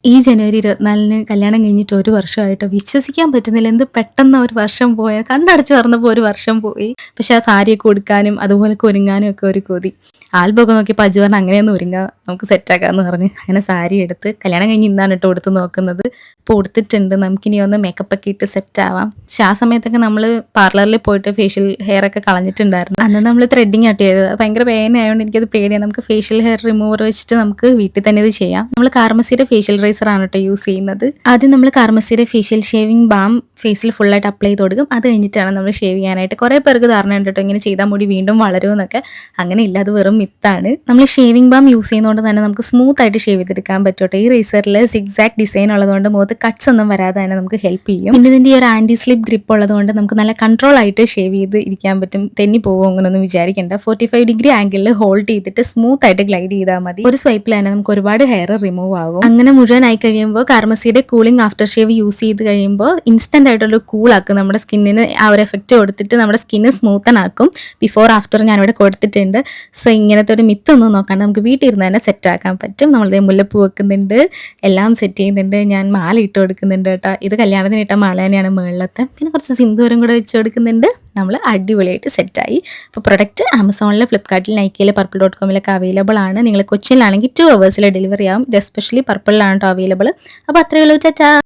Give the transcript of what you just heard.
ഈ ജനുവരി 24-ന് കല്യാണം കഴിഞ്ഞിട്ട് 1 വർഷമായിട്ടോ. വിശ്വസിക്കാൻ പറ്റുന്നില്ല. എന്ത് പെട്ടെന്നാ ഒരു വർഷം പോയെ. കണ്ണടച്ച് തുറന്നപ്പോ 1 വർഷം പോയി. പക്ഷെ ആ സാരിയൊക്കെ ഉടുക്കാനും അതുപോലൊക്കെ ഒരുങ്ങാനും ഒക്കെ ഒരു കൊതി. ആൽബമൊക്കെ നോക്കിയപ്പോ അജു പറഞ്ഞു അങ്ങനെയൊന്നും ഒരുങ്ങാം നമുക്ക് സെറ്റാക്കാന്ന് പറഞ്ഞ്. അങ്ങനെ സാരി എടുത്ത് കല്യാണം കഴിഞ്ഞ് ഇന്നാണ് ട്ടോ ഉടുത്ത് നോക്കുന്നത്. ഇപ്പൊ ഉടുത്തിട്ടുണ്ട്. നമുക്കിനി ഒന്ന് മേക്കപ്പൊക്കെ ഇട്ട് സെറ്റാവാം. പക്ഷെ ആ സമയത്തൊക്കെ നമ്മള് പാർലറിൽ പോയിട്ട് ഫേഷ്യൽ ഹെയർ ഒക്കെ കളഞ്ഞിട്ടുണ്ടായിരുന്നു. അന്ന് നമ്മള് ത്രെഡിങ് ആട്ടോ ചെയ്തത്. ഭയങ്കര വേദനയായോണ്ട് എനിക്കത് പേടിയാണ്. നമുക്ക് ഫേഷ്യൽ ഹെയർ റിമൂവർ വെച്ചിട്ട് നമുക്ക് വീട്ടിൽ തന്നെ ഇത് ചെയ്യാം. നമ്മള് കാർമസിയുടെ ഫേഷ്യൽ റൈസർ ആണ് ട്ടോ യൂസ് ചെയ്യുന്നത്. ആദ്യം നമ്മൾ കാർമസിയുടെ ഫേഷ്യൽ ഷേവിംഗ് ബാം ഫേസിൽ ഫുള്ളായിട്ട് അപ്ലൈ ചെയ്ത് കൊടുക്കും. അത് കഴിഞ്ഞിട്ടാണ് നമ്മൾ ഷേവ് ചെയ്യാനായിട്ട്. കുറേ പേർക്ക് ധാരണ ഉണ്ട് ട്ടോ ഇങ്ങനെ ചെയ്താൽ മുടി വീണ്ടും വളരുമെന്നൊക്കെ. അങ്ങനെയില്ല, അത് വെറും മിത്താണ്. നമ്മൾ ഷേവിംഗ് ബാം യൂസ് ചെയ്യുന്നതുകൊണ്ട് തന്നെ നമുക്ക് സ്മൂത്ത് ആയിട്ട് ഷേവ് ചെയ്തെടുക്കാൻ പറ്റും ട്ടോ. ഈ റൈസറിൽ സിഗ്സാക് ഡിസൈൻ ഉള്ളതുകൊണ്ട് മുഖത്ത് കട്ട്സ് ഒന്നും വരാതെ തന്നെ നമുക്ക് ഹെൽപ്പ് ചെയ്യും. പിന്നെ ഇതിന്റെ ഈ ഒരു ആന്റി സ്ലിപ്പ് ഗ്രിപ്പ് ഉള്ളതുകൊണ്ട് നമുക്ക് നല്ല കൺട്രോൾ ആയിട്ട് ഷേവ് ചെയ്ത് ഇരിക്കാൻ പറ്റും. തെന്നി പോകുമോ അങ്ങനൊന്നും വിചാരിക്കേണ്ട. 45 ഡിഗ്രി ആംഗിളിൽ ഹോൾഡ് ചെയ്തിട്ട് സ്മൂത്ത് ആയിട്ട് ഗ്ലൈഡ് ചെയ്താൽ മതി. ഒരു സ്വൈപ്പിൽ തന്നെ നമുക്ക് ഒരുപാട് ഹെയർ റിമൂവ് ആകും. അങ്ങനെ മുഴുവനായി കഴിയുമ്പോൾ കാർമസിയുടെ കൂളിംഗ് ആഫ്റ്റർ ഷേവ് യൂസ് ചെയ്ത് കഴിയുമ്പോൾ ഇൻസ്റ്റന്റ് ആയിട്ടുള്ള കൂൾ ആക്കും. നമ്മുടെ സ്കിന്നിന് ആ ഒരു എഫക്റ്റ് കൊടുത്തിട്ട് നമ്മുടെ സ്കിന്ന് സ്മൂത്തൻ ആക്കും. ബിഫോർ ആഫ്റ്റർ ഞാനിവിടെ കൊടുത്തിട്ടുണ്ട്. സോ ഇങ്ങനത്തെ ഒരു മിത്തൊന്നും നോക്കാണ്ട് നമുക്ക് വീട്ടിൽ ഇരുന്ന് തന്നെ സെറ്റ് ആക്കാൻ പറ്റും. നമ്മളിതേ മുല്ലപ്പൂ വെക്കുന്നുണ്ട്, എല്ലാം സെറ്റ് ചെയ്യുന്നുണ്ട്. ഞാൻ മാല ഇട്ട് കൊടുക്കുന്നുണ്ട് കേട്ടോ. ഇത് കല്യാണത്തിന് ഇട്ട മാല തന്നെയാണ് മുകളിലത്തെ. പിന്നെ കുറച്ച് സിന്ദൂരം കൂടെ വെച്ച് കൊടുക്കുന്നുണ്ട്. നമ്മൾ അടിപൊളിയായിട്ട് സെറ്റായി. അപ്പോൾ പ്രൊഡക്റ്റ് ആമസോണിൽ, ഫ്ലിപ്കാർട്ടിൽ, നൈക്കയിൽ, purple.com അവൈലബിൾ ആണ്. നിങ്ങൾ കൊച്ചിയിലാണെങ്കിൽ 2 hours ഡെലിവറി ആവും. ഇത് എസ്പെഷ്യലി പർപ്പിളിലാണ് കേട്ടോ അവൈലബിൾ. അപ്പോൾ അത്രയേ ഉള്ളൂ. ചാച്ചാ.